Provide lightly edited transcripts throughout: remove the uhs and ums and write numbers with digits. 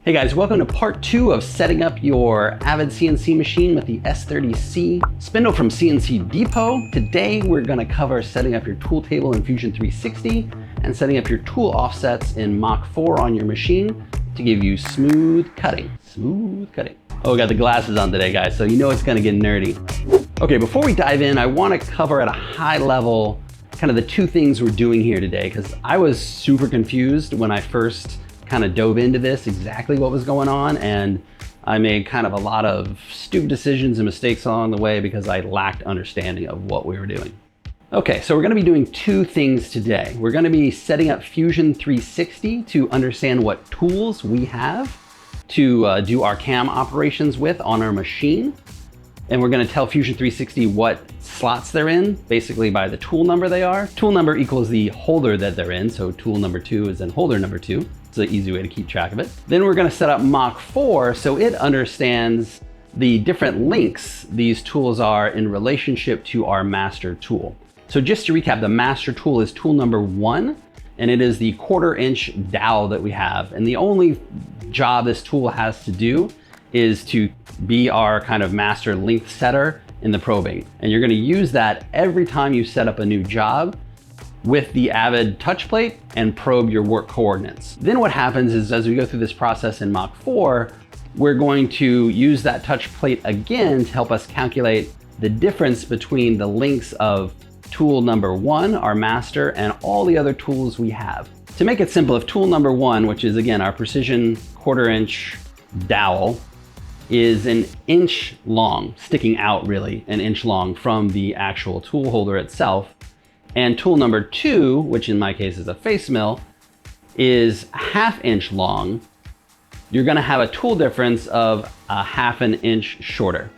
Hey guys, welcome to part 2 of setting up your Avid CNC machine with the S30C spindle from CNC Depot. Today we're going to cover setting up your tool table in Fusion 360 and setting up your tool offsets in Mach 4 on your machine to give you smooth cutting. Oh, we got the glasses on today, guys, so you know it's going to get nerdy. Okay, before we dive in, I want to cover at a high level kind of the two things we're doing here today, because I was super confused when I first kind of dove into this, exactly what was going on, and I made kind of a lot of stupid decisions and mistakes along the way because I lacked understanding of what we were doing. Okay, so we're going to be doing two things today. We're going to be setting up Fusion 360 to understand what tools we have to do our cam operations with on our machine. And we're going to tell Fusion 360 what slots they're in, basically by the tool number they are. Tool number equals the holder that they're in, so tool number 2 is in holder number 2. It's an easy way to keep track of it. Then we're going to set up Mach 4 so it understands the different links these tools are in relationship to our master tool. So just to recap, the master tool is tool number 1, and it is the 1/4 inch dowel that we have. And the only job this tool has to do is to be our kind of master length setter in the probing. And you're going to use that every time you set up a new job with the Avid touch plate and probe your work coordinates. Then what happens is, as we go through this process in Mach 4, we're going to use that touch plate again to help us calculate the difference between the lengths of tool number 1, our master, and all the other tools we have. To make it simple, if tool number 1, which is again our precision 1/4 inch dowel, is an inch long, sticking out really an inch long from the actual tool holder itself, and tool number 2, which in my case is a face mill, is 1/2 inch long, you're going to have a tool difference of 1/2 inch shorter.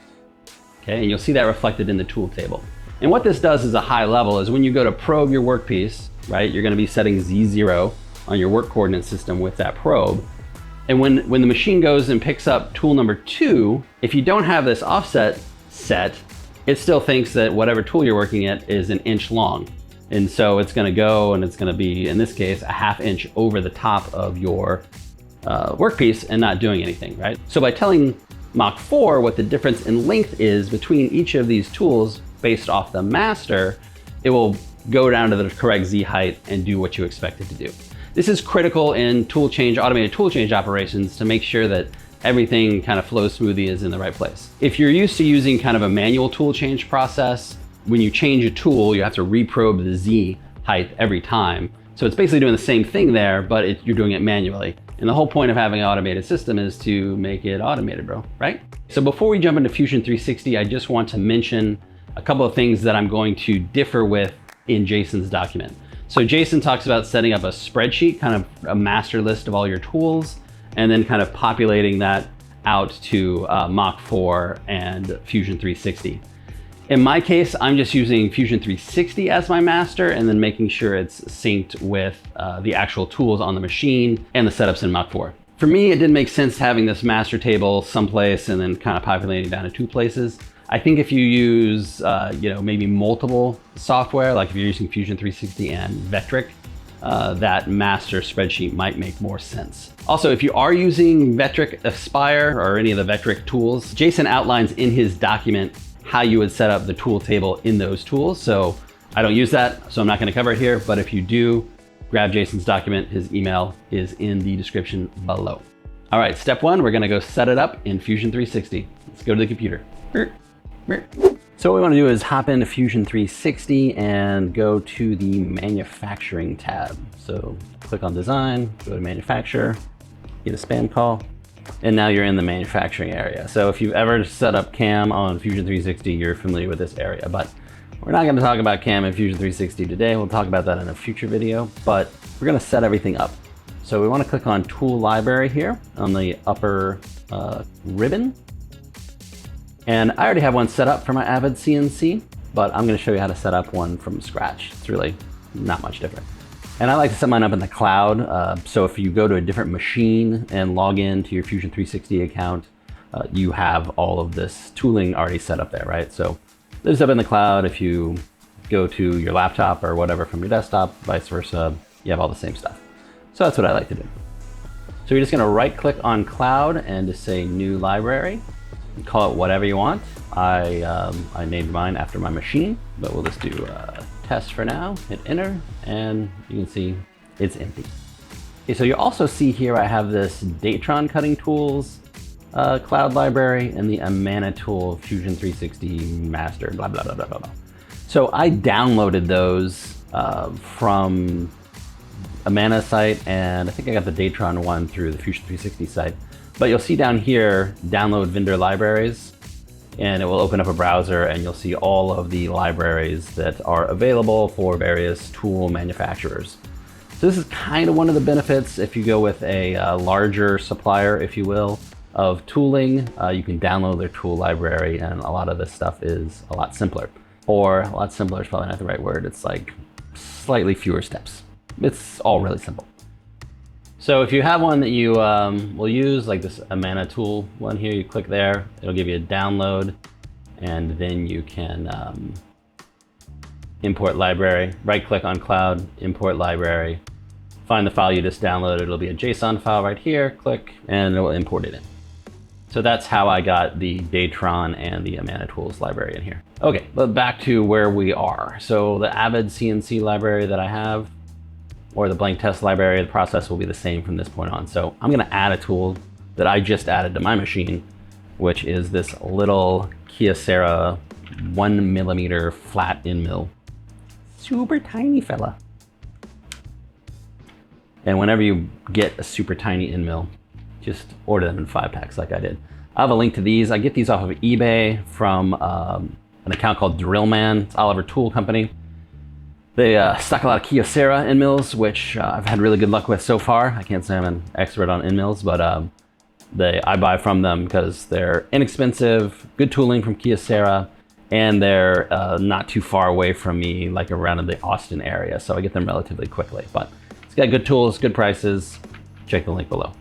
Okay, and you'll see that reflected in the tool table. And what this does is a high level is when you go to probe your workpiece, right, you're going to be setting Z0 on your work coordinate system with that probe. And when the machine goes and picks up tool number 2, if you don't have this offset set, it still thinks that whatever tool you're working at is an inch long. And so it's going to go and it's going to be, in this case, 1/2 inch over the top of your workpiece and not doing anything, right? So by telling Mach 4 what the difference in length is between each of these tools based off the master, it will go down to the correct Z height and do what you expect it to do. This is critical in automated tool change operations to make sure that everything kind of flows smoothly, is in the right place. If you're used to using kind of a manual tool change process, when you change a tool, you have to reprobe the Z height every time. So it's basically doing the same thing there, but you're doing it manually. And the whole point of having an automated system is to make it automated, bro, right? So before we jump into Fusion 360, I just want to mention a couple of things that I'm going to differ with in Jason's document. So Jason talks about setting up a spreadsheet, kind of a master list of all your tools, and then kind of populating that out to Mach 4 and Fusion 360. In my case, I'm just using Fusion 360 as my master and then making sure it's synced with the actual tools on the machine and the setups in Mach 4. For me, it didn't make sense having this master table someplace and then kind of populating down to 2 places. I think if you use, maybe multiple software, like if you're using Fusion 360 and Vectric, that master spreadsheet might make more sense. Also, if you are using Vectric Aspire or any of the Vectric tools, Jason outlines in his document how you would set up the tool table in those tools. So I don't use that, so I'm not going to cover it here. But if you do, grab Jason's document. His email is in the description below. All right, step 1, we're going to go set it up in Fusion 360. Let's go to the computer. So what we want to do is hop into Fusion 360 and go to the manufacturing tab. So click on design, go to manufacturer, get a spam call, and now you're in the manufacturing area. So if you've ever set up cam on Fusion 360, you're familiar with this area, but we're not going to talk about cam in Fusion 360 today. We'll talk about that in a future video, but we're going to set everything up. So we want to click on tool library here on the upper ribbon. And I already have one set up for my Avid CNC, but I'm going to show you how to set up one from scratch. It's really not much different. And I like to set mine up in the cloud. So if you go to a different machine and log in to your Fusion 360 account, you have all of this tooling already set up there, right? So this is up in the cloud. If you go to your laptop or whatever from your desktop, vice versa, you have all the same stuff. So that's what I like to do. So you're just gonna right click on cloud and just say new library. You call it whatever you want. I named mine after my machine, but we'll just do test for now. Hit enter, and you can see it's empty. Okay, so you also see here I have this Datron cutting tools cloud library and the Amana tool Fusion 360 master, blah, blah, blah, blah, blah. So I downloaded those from Amana site, and I think I got the Datron one through the Fusion 360 site. But you'll see down here, download vendor libraries, and it will open up a browser and you'll see all of the libraries that are available for various tool manufacturers. So this is kind of one of the benefits if you go with a larger supplier, if you will, of tooling. You can download their tool library, and a lot of this stuff is a lot simpler. Or a lot simpler is probably not the right word. It's like slightly fewer steps. It's all really simple. So if you have one that you will use, like this Amana tool one here, you click there, it'll give you a download, and then you can import library, right click on cloud, import library, find the file you just downloaded. It'll be a JSON file right here, click, and it will import it in. So that's how I got the Datron and the Amana tools library in here. Okay, but back to where we are. So the Avid CNC library that I have, or the blank test library, the process will be the same from this point on. So I'm gonna add a tool that I just added to my machine, which is this little Kyocera 1mm flat end mill. Super tiny fella. And whenever you get a super tiny end mill, just order them in 5-packs like I did. I have a link to these. I get these off of eBay from an account called Drillman. It's Oliver Tool Company. They stock a lot of Kyocera end mills, which I've had really good luck with so far. I can't say I'm an expert on end mills, but I buy from them because they're inexpensive, good tooling from Kyocera, and they're not too far away from me, like around the Austin area, so I get them relatively quickly. But it's got good tools, good prices. Check the link below.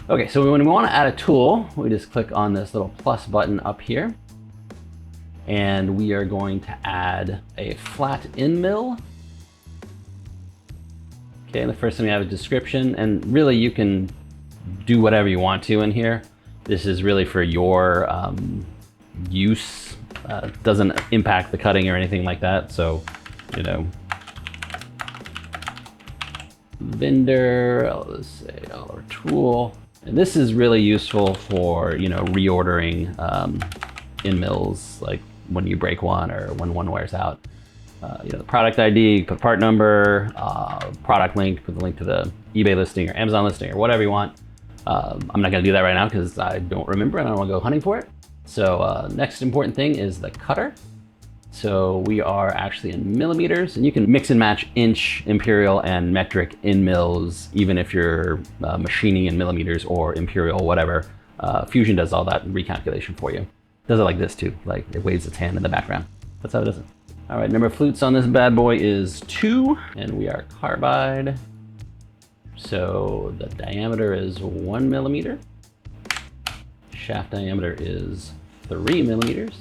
Okay, so when we want to add a tool, we just click on this little plus button up here. And we are going to add a flat end mill. Okay, and the first thing we have a description, and really you can do whatever you want to in here. This is really for your use. Doesn't impact the cutting or anything like that. So, you know, vendor, I'll just say Oliver Tool. And this is really useful for, you know, reordering end mills, like when you break one or when one wears out. You know, the product ID, put part number, product link, put the link to the eBay listing or Amazon listing or whatever you want. I'm not gonna do that right now because I don't remember and I don't wanna go hunting for it. So next important thing is the cutter. So we are actually in millimeters, and you can mix and match inch, imperial, and metric end mills, even if you're machining in millimeters or imperial, whatever. Fusion does all that recalculation for you. Does it like this too, like it waves its hand in the background. That's how it does it. All right, number of flutes on this bad boy is 2, and we are carbide. So the diameter is 1 millimeter. Shaft diameter is 3 millimeters.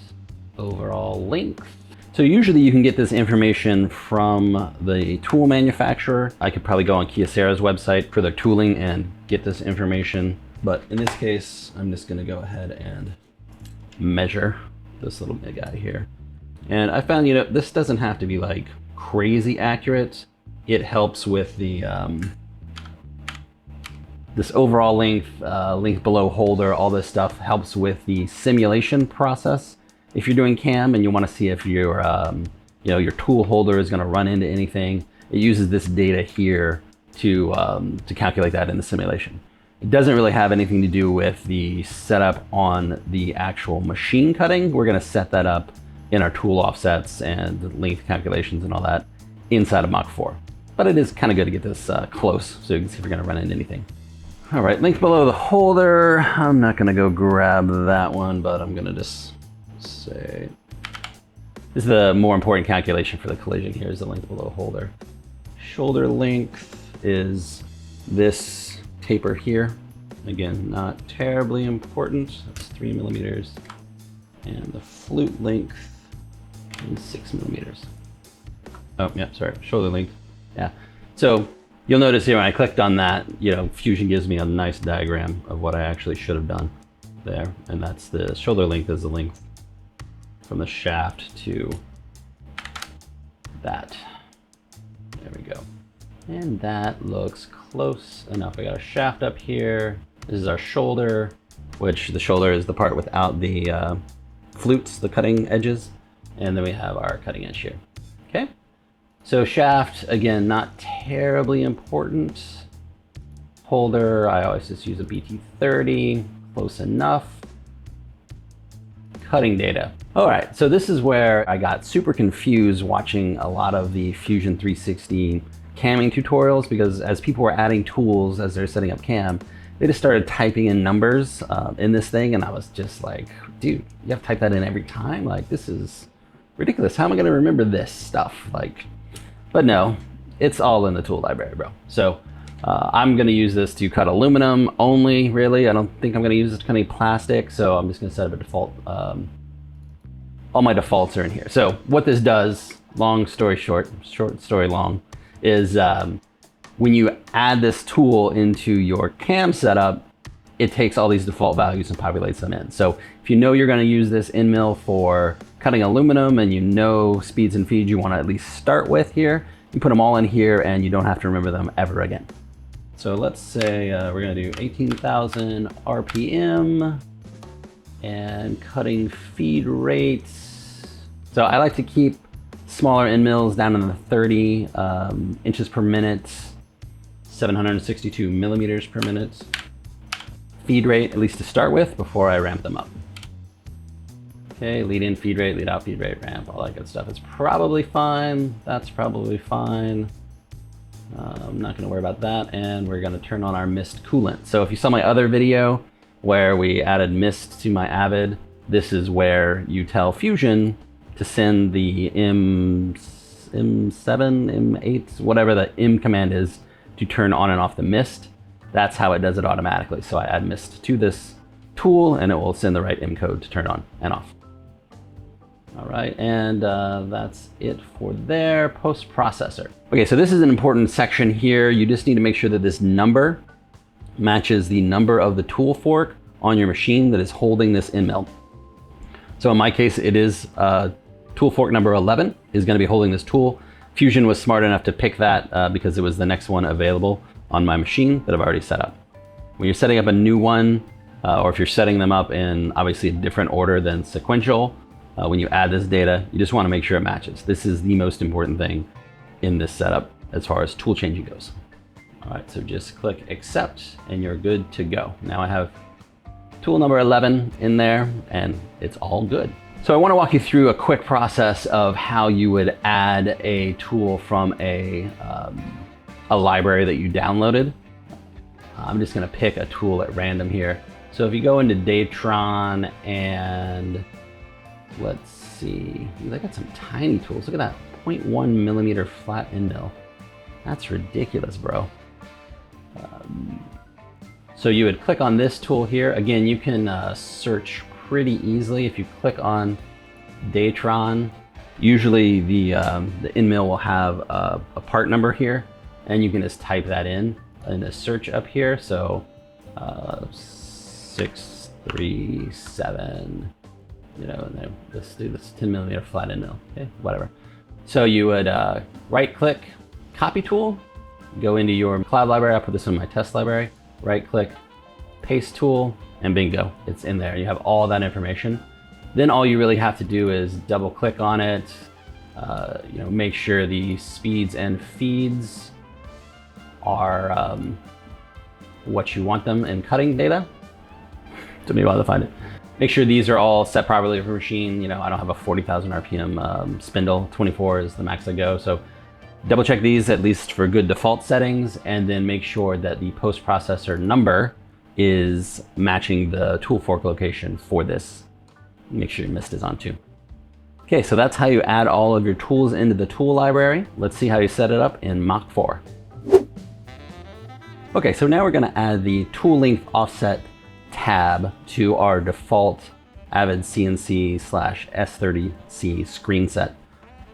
Overall length. So usually you can get this information from the tool manufacturer. I could probably go on Kyocera's website for their tooling and get this information. But in this case, I'm just gonna go ahead and measure this little guy here. And I found, you know, this doesn't have to be like crazy accurate. It helps with the this overall length, length below holder, all this stuff helps with the simulation process. If you're doing CAM and you want to see if your, you know, your tool holder is going to run into anything, it uses this data here to calculate that in the simulation. It doesn't really have anything to do with the setup on the actual machine cutting. We're going to set that up in our tool offsets and length calculations and all that inside of Mach 4. But it is kind of good to get this close so you can see if you're going to run into anything. All right, length below the holder. I'm not going to go grab that one, but I'm going to just say, this is the more important calculation for the collision here, is the length below holder. Shoulder length is this taper here. Again, not terribly important. That's 3 millimeters. And the flute length is 6 millimeters. Oh, yeah, sorry, shoulder length. Yeah. So You'll notice here when I clicked on that, Fusion gives me a nice diagram of what I actually should have done there. And that's the shoulder length is the length from the shaft to that. There we go. And that looks close enough. I got a shaft up here. This is our shoulder, which the shoulder is the part without the flutes, the cutting edges. And then we have our cutting edge here. Okay. So shaft, again, not terribly important. Holder, I always just use a BT30, close enough. Cutting data. All right, so this is where I got super confused watching a lot of the Fusion 360 camming tutorials, because as people were adding tools as they're setting up cam, they just started typing in numbers in this thing, and I was just like, dude, you have to type that in every time? Like, this is ridiculous. How am I gonna remember this stuff? Like, but no, it's all in the tool library, bro. So I'm gonna use this to cut aluminum only, really. I don't think I'm gonna use this to cut any plastic, so I'm just gonna set up a default. All my defaults are in here. So what this does, long story short, short story long, is when you add this tool into your cam setup, it takes all these default values and populates them in. So if you know you're gonna use this end mill for cutting aluminum and you know speeds and feeds you wanna at least start with here, you put them all in here and you don't have to remember them ever again. So let's say we're gonna do 18,000 RPM and cutting feed rates. So I like to keep smaller end mills down in the 30 inches per minute, 762 millimeters per minute. Feed rate, at least to start with, before I ramp them up. Okay, lead in feed rate, lead out feed rate, ramp, all that good stuff. It's probably fine. That's probably fine. I'm not gonna worry about that. And we're gonna turn on our mist coolant. So if you saw my other video where we added mist to my Avid, this is where you tell Fusion to send the M7, M8, whatever the M command is, to turn on and off the mist. That's how it does it automatically. So I add mist to this tool and it will send the right M code to turn on and off. All right, and that's it for their post-processor. Okay, so this is an important section here. You just need to make sure that this number matches the number of the tool fork on your machine that is holding this end mill. So in my case, it is tool fork number 11 is gonna be holding this tool. Fusion was smart enough to pick that because it was the next one available on my machine that I've already set up. When you're setting up a new one, or if you're setting them up in obviously a different order than sequential, when you add this data, you just want to make sure it matches. This is the most important thing in this setup as far as tool changing goes. All right, so just click accept and you're good to go. Now I have tool number 11 in there and it's all good. So I want to walk you through a quick process of how you would add a tool from a library that you downloaded. I'm just going to pick a tool at random here. So if you go into Datron and let's see, they got some tiny tools. Look at that, 0.1 millimeter flat end mill. That's ridiculous, bro. So you would click on this tool here. Again, you can search pretty easily if you click on Datron. Usually the end mill will have a part number here, and you can just type that in the search up here. So 637. And then let's do this 10 millimeter flat end mill, okay, whatever. So you would right click, copy tool, go into your cloud library. I'll put this in my test library, right click, paste tool, and bingo, it's in there. You have all that information. Then all you really have to do is double click on it, make sure the speeds and feeds are what you want them in cutting data. Took me a while to find it. Make sure these are all set properly for machine. I don't have a 40,000 RPM spindle. 24 is the max I go. So double check these at least for good default settings, and then make sure that the post processor number is matching the tool fork location for this. Make sure your mist is on too. Okay, so that's how you add all of your tools into the tool library. Let's see how you set it up in Mach 4. Okay, so now we're gonna add the tool length offset tab to our default Avid CNC /S30C screen set.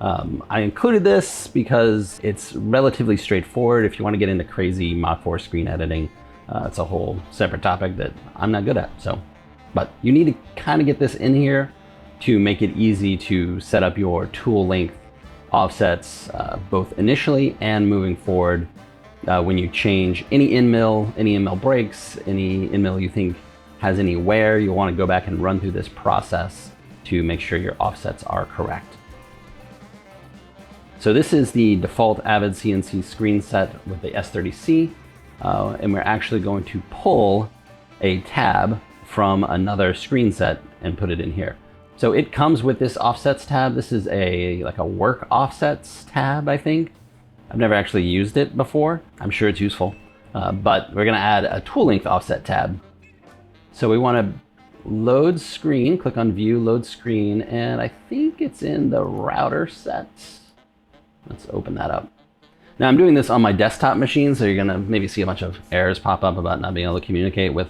I included this because it's relatively straightforward. If you want to get into crazy Mach 4 screen editing, it's a whole separate topic that I'm not good at. But you need to kind of get this in here to make it easy to set up your tool length offsets, both initially and moving forward. When you change any end mill breaks, any end mill you think has any wear, you want to go back and run through this process to make sure your offsets are correct. So this is the default Avid CNC screen set with the S30C, and we're actually going to pull a tab from another screen set and put it in here. So it comes with this offsets tab. This is like a work offsets tab, I think. I've never actually used it before. I'm sure it's useful, but we're gonna add a tool length offset tab. So we wanna load screen, click on view, load screen, and I think it's in the router set. Let's open that up. Now I'm doing this on my desktop machine, so you're gonna maybe see a bunch of errors pop up about not being able to communicate with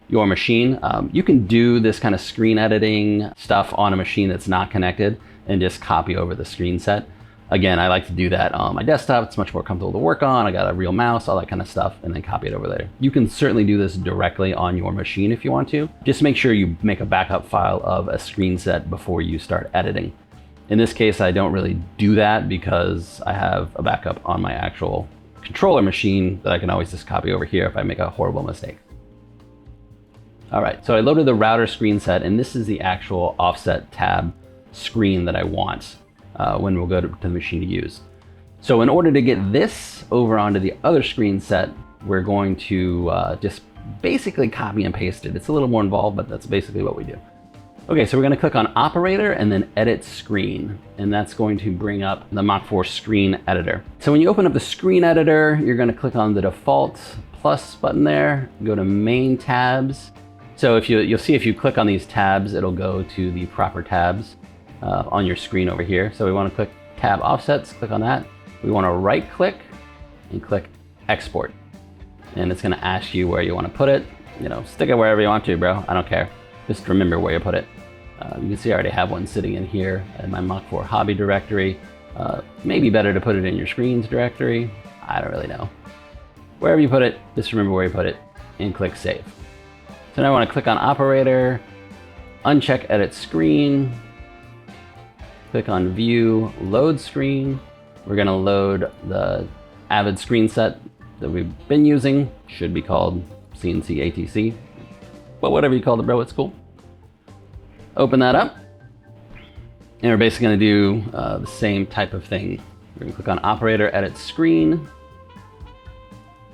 your machine. You can do this kind of screen editing stuff on a machine that's not connected and just copy over the screen set. Again, I like to do that on my desktop. It's much more comfortable to work on. I got a real mouse, all that kind of stuff, and then copy it over there. You can certainly do this directly on your machine if you want to. Just make sure you make a backup file of a screen set before you start editing. In this case, I don't really do that because I have a backup on my actual controller machine that I can always just copy over here if I make a horrible mistake. All right, so I loaded the router screen set, and this is the actual offset tab screen that I want when we'll go to the machine to use. So in order to get this over onto the other screen set, we're going to just basically copy and paste it. It's a little more involved, but that's basically what we do. Okay, so we're gonna click on operator and then edit screen, and that's going to bring up the Mach 4 screen editor. So when you open up the screen editor, you're gonna click on the default plus button there, go to main tabs. So if you'll see if you click on these tabs, it'll go to the proper tabs on your screen over here. So we wanna click tab offsets, click on that. We wanna right click and click export. And it's gonna ask you where you wanna put it. You know, stick it wherever you want to, bro, I don't care. Just remember where you put it. You can see I already have one sitting in here in my Mach 4 hobby directory. Maybe better to put it in your screens directory. I don't really know. Wherever you put it, just remember where you put it and click save. So now I want to click on operator, uncheck edit screen, click on view, load screen. We're gonna load the Avid screen set that we've been using. Should be called CNC ATC, but whatever you call it, bro, it's cool. Open that up, and we're basically gonna do the same type of thing. We're gonna click on operator, edit screen.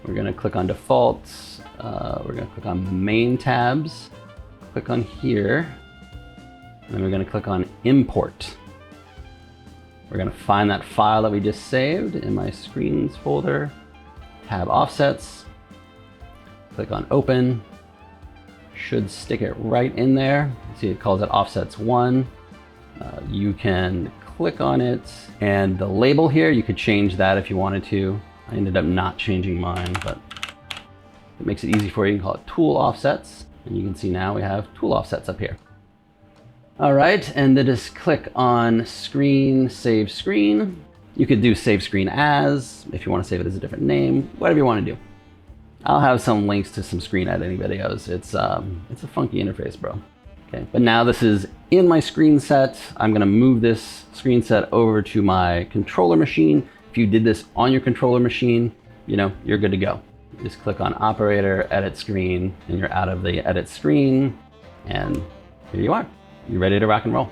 We're gonna click on defaults. We're gonna click on main tabs, click on here, and then we're gonna click on import. We're gonna find that file that we just saved in my screens folder, tab offsets, click on open. Should stick it right in there. See, it calls it offsets 1. You can click on it, and the label here, you could change that if you wanted to. I ended up not changing mine, but it makes it easy for you. You can call it tool offsets, and you can see now we have tool offsets up here. All right, and then just click on screen, save screen. You could do save screen as, if you want to save it as a different name, whatever you want to do. I'll have some links to some screen editing videos. It's a funky interface, bro. Okay, but now this is in my screen set. I'm gonna move this screen set over to my controller machine. If you did this on your controller machine, you know, you're good to go. Just click on operator, edit screen, and you're out of the edit screen, and here you are. You're ready to rock and roll.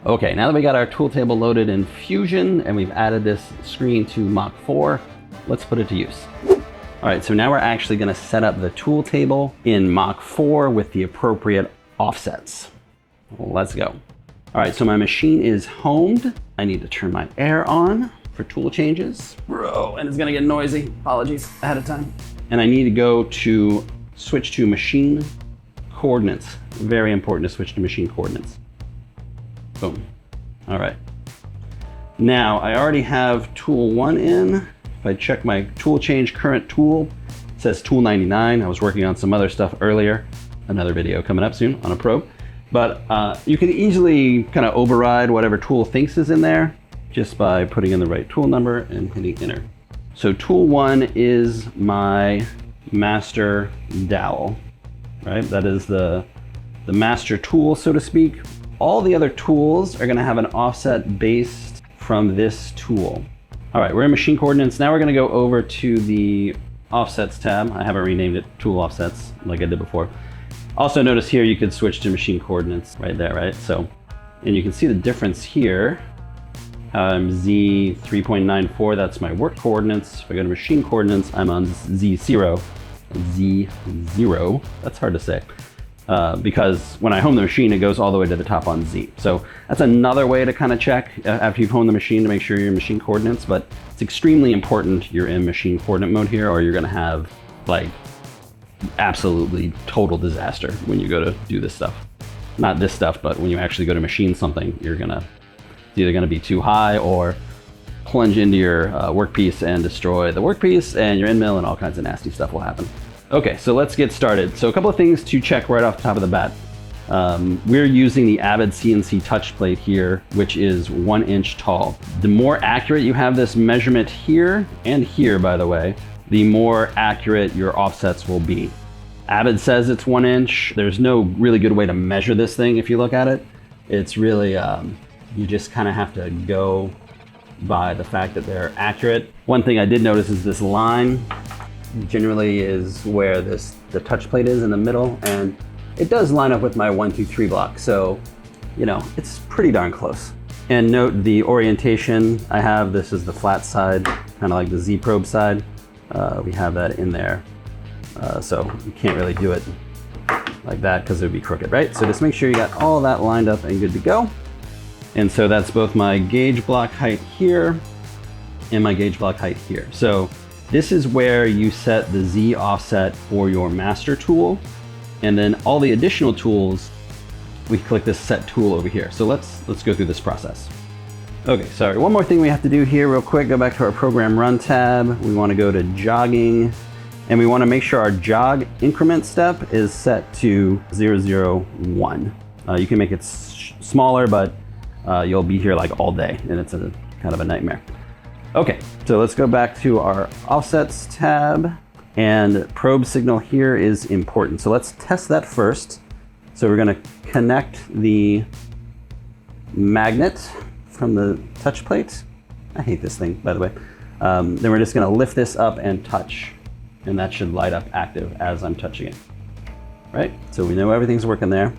Okay, now that we got our tool table loaded in Fusion and we've added this screen to Mach 4, let's put it to use. All right, so now we're actually gonna set up the tool table in Mach 4 with the appropriate offsets. Let's go. All right, so my machine is homed. I need to turn my air on for tool changes. Bro, and it's gonna get noisy. Apologies ahead of time. And I need to go to switch to machine coordinates. Very important to switch to machine coordinates. Boom. All right. Now, I already have tool 1 in. If I check my tool change current tool, it says tool 99. I was working on some other stuff earlier. Another video coming up soon on a probe. But you can easily kind of override whatever tool thinks is in there. just by putting in the right tool number and hitting enter. So tool 1 is my master dowel, right? That is the master tool, so to speak. All the other tools are gonna have an offset based from this tool. All right, we're in machine coordinates. Now we're gonna go over to the offsets tab. I haven't renamed it tool offsets like I did before. Also notice here you could switch to machine coordinates right there, right? So, and you can see the difference here. Z 3.94, that's my work coordinates. If I go to machine coordinates, I'm on Z0. Z0, that's hard to say. Because when I home the machine, it goes all the way to the top on Z. So that's another way to kind of check after you've honed the machine to make sure you're in machine coordinates, but it's extremely important you're in machine coordinate mode here, or you're gonna have like absolutely total disaster when you go to do this stuff. Not this stuff, but when you actually go to machine something, it's either gonna be too high or plunge into your workpiece and destroy the workpiece and your end mill, and all kinds of nasty stuff will happen. Okay, so let's get started. So a couple of things to check right off the top of the bat. We're using the Avid CNC touch plate here, which is 1 inch tall. The more accurate you have this measurement here, and here by the way, the more accurate your offsets will be. Avid says it's 1 inch. There's no really good way to measure this thing if you look at it. It's really, you just kind of have to go by the fact that they're accurate. One thing I did notice is this line generally is where the touch plate is in the middle, and it does line up with my 1, 2, 3 block. So, you know, it's pretty darn close. And note the orientation I have. This is the flat side, kind of like the Z probe side. We have that in there. So you can't really do it like that because it would be crooked, right? So just make sure you got all that lined up and good to go. And so that's both my gauge block height here and my gauge block height here. So this is where you set the Z offset for your master tool. And then all the additional tools, we click this set tool over here. So let's go through this process. Okay, sorry, one more thing we have to do here real quick. Go back to our program run tab. We want to go to jogging, and we want to make sure our jog increment step is set to 001. You can make it smaller, but you'll be here like all day, and it's a kind of a nightmare. Okay, so let's go back to our offsets tab, and probe signal here is important. So let's test that first. So we're gonna connect the magnet from the touch plate. I hate this thing, by the way. Then we're just gonna lift this up and touch, and that should light up active as I'm touching it. Right, so we know everything's working there.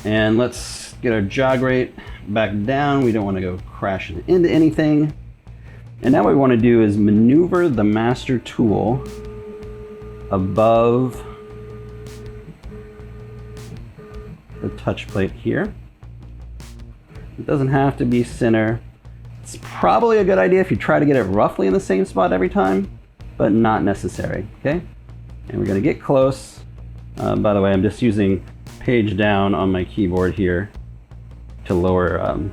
And let's get our jog rate back down. We don't want to go crashing into anything. And now what we want to do is maneuver the master tool above the touch plate here. It doesn't have to be center. It's probably a good idea if you try to get it roughly in the same spot every time, but not necessary, okay? And we're going to get close. By the way, I'm just using page down on my keyboard here to lower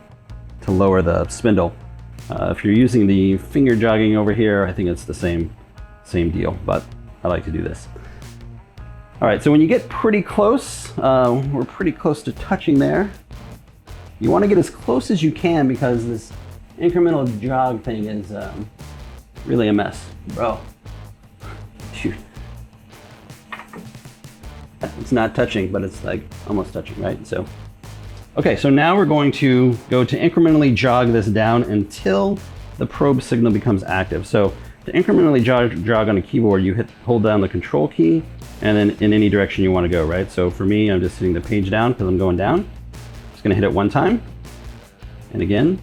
the spindle. If you're using the finger jogging over here, I think it's the same deal, but I like to do this. All right, so when you get pretty close, we're pretty close to touching there. You want to get as close as you can because this incremental jog thing is really a mess, bro. Shoot. It's not touching, but it's like almost touching, right? So, okay, so now we're going to go to incrementally jog this down until the probe signal becomes active. So to incrementally jog on a keyboard, you hold down the control key and then in any direction you want to go, right? So for me, I'm just hitting the page down because I'm going down. Just gonna hit it one time and again,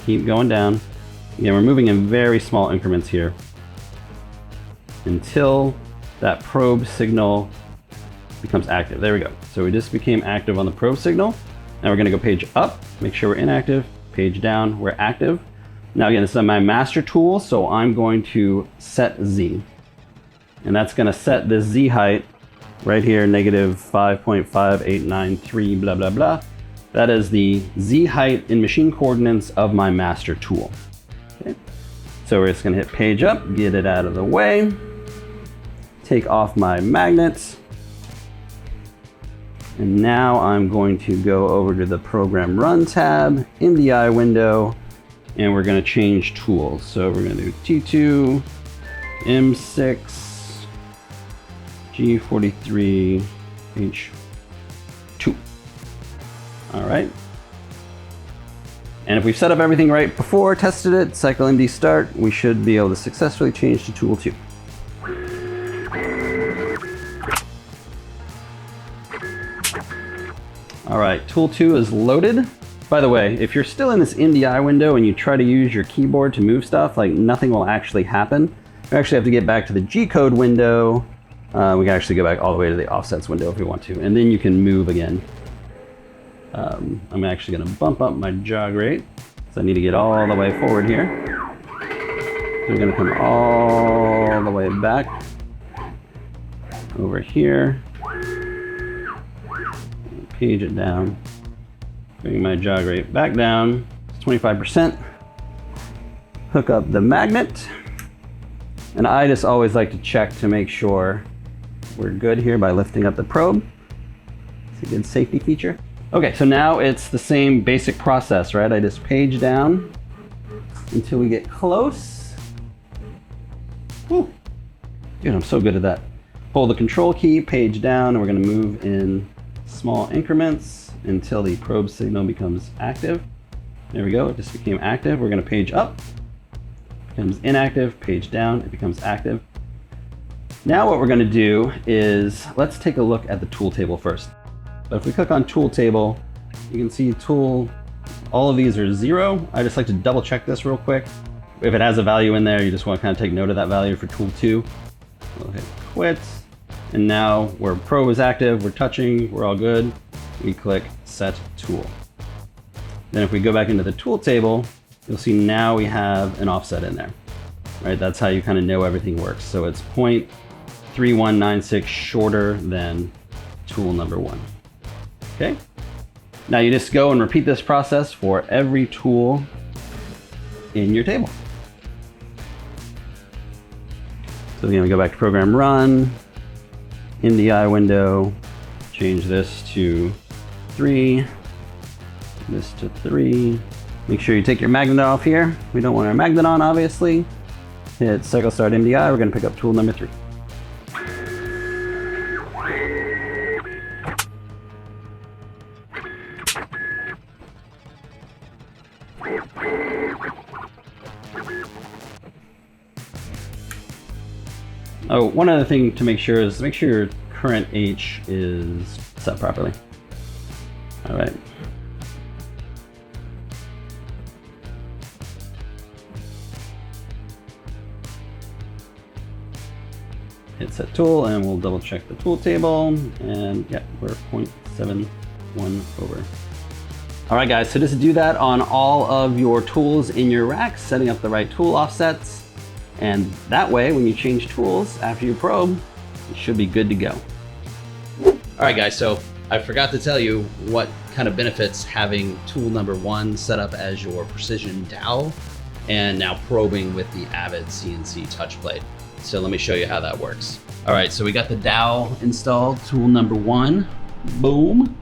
keep going down. Again, we're moving in very small increments here until that probe signal becomes active. There we go. So we just became active on the probe signal. Now we're gonna go page up, make sure we're inactive, page down, we're active. Now again, this is my master tool, so I'm going to set Z. And that's gonna set this Z height right here, negative 5.5893, blah, blah, blah. That is the Z height in machine coordinates of my master tool. Okay. So we're just gonna hit page up, get it out of the way, take off my magnets, And now I'm going to go over to the Program Run tab in the I window, and we're going to change tools. So we're going to do T2, M6, G43, H2. All right. And if we've set up everything right before, tested it, cycle MD start, we should be able to successfully change to tool 2. All right, tool 2 is loaded. By the way, if you're still in this NDI window and you try to use your keyboard to move stuff, like nothing will actually happen. We actually have to get back to the G-code window. We can actually go back all the way to the offsets window if we want to, and then you can move again. I'm actually gonna bump up my jog rate, so I need to get all the way forward here. So we're gonna come all the way back over here. Page it down. Bring my jog rate back down to 25%. Hook up the magnet. And I just always like to check to make sure we're good here by lifting up the probe. It's a good safety feature. Okay, so now it's the same basic process, right? I just page down until we get close. Whew. Dude, I'm so good at that. Hold the control key, page down, and we're gonna move in small increments until the probe signal becomes active. There we go, it just became active. We're gonna page up, becomes inactive, page down, it becomes active. Now what we're gonna do is, let's take a look at the tool table first. But if we click on tool table, you can see all of these are 0. I just like to double check this real quick. If it has a value in there, you just want to kind of take note of that value for tool 2. We'll hit quit. And now where probe is active, we're touching, we're all good. We click set tool. Then if we go back into the tool table, you'll see now we have an offset in there, right? That's how you kind of know everything works. So it's 0.3196 shorter than tool number 1. Okay. Now you just go and repeat this process for every tool in your table. So we're gonna go back to Program Run, in the I window, change this to 3, this to 3. Make sure you take your magnet off here. We don't want our magnet on, obviously. Hit Cycle Start MDI, we're gonna pick up tool number 3. Oh, one other thing to make sure is make sure your current H is set properly. All right. Hit set tool and we'll double check the tool table, and yeah, we're 0.71 over. All right guys, so just do that on all of your tools in your rack, setting up the right tool offsets. And that way, when you change tools after your probe, it should be good to go. All right guys, so I forgot to tell you what kind of benefits having tool number 1 set up as your precision dowel and now probing with the Avid CNC touch plate. So let me show you how that works. All right, so we got the dowel installed, tool number 1, boom.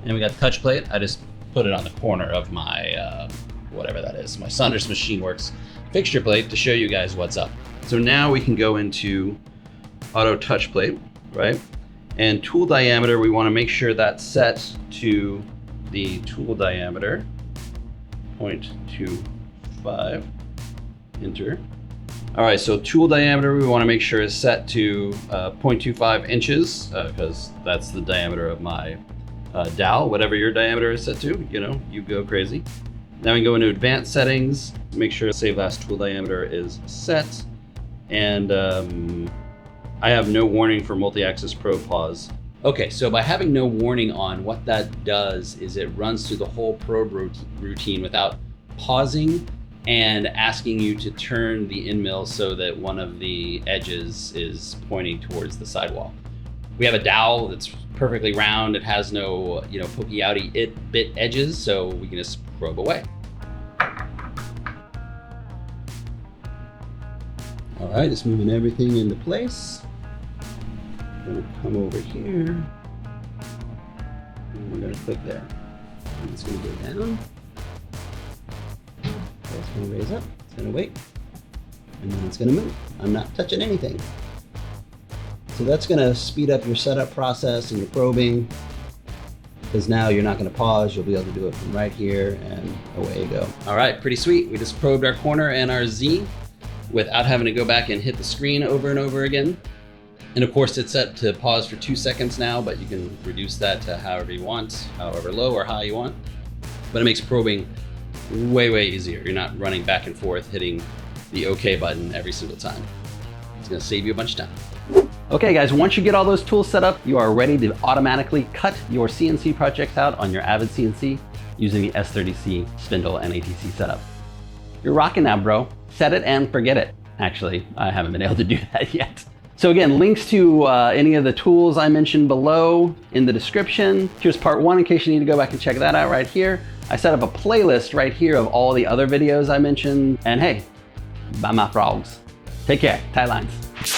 And we got the touch plate. I just put it on the corner of my, whatever that is, my Saunders Machine Works fixture plate to show you guys what's up. So now we can go into auto touch plate, right? And tool diameter, we want to make sure that's set to the tool diameter, 0.25, enter. All right, so tool diameter, we want to make sure is set to 0.25 inches because that's the diameter of my dowel. Whatever your diameter is set to, you know, you go crazy. Now we can go into advanced settings, make sure save last tool diameter is set. And I have no warning for multi-axis probe pause. Okay, so by having no warning on, what that does is it runs through the whole probe routine without pausing and asking you to turn the end mill so that one of the edges is pointing towards the sidewall. We have a dowel that's perfectly round. It has no, you know, pokey outy bit edges, so we can just probe away. All right, just moving everything into place. I'm gonna come over here. And we're gonna click there. And it's gonna go down. So it's gonna raise up, it's gonna wait, and then it's gonna move. I'm not touching anything. So that's gonna speed up your setup process and your probing, because now you're not gonna pause, you'll be able to do it from right here and away you go. All right, pretty sweet. We just probed our corner and our Z without having to go back and hit the screen over and over again. And of course it's set to pause for 2 seconds now, but you can reduce that to however you want, however low or high you want. But it makes probing way, way easier. You're not running back and forth hitting the OK button every single time. It's gonna save you a bunch of time. Okay guys, once you get all those tools set up, you are ready to automatically cut your CNC projects out on your Avid CNC using the S30C spindle and ATC setup. You're rocking now, bro. Set it and forget it. Actually, I haven't been able to do that yet. So again, links to any of the tools I mentioned below in the description. Here's part 1 in case you need to go back and check that out right here. I set up a playlist right here of all the other videos I mentioned. And hey, buy my frogs. Take care, tight lines.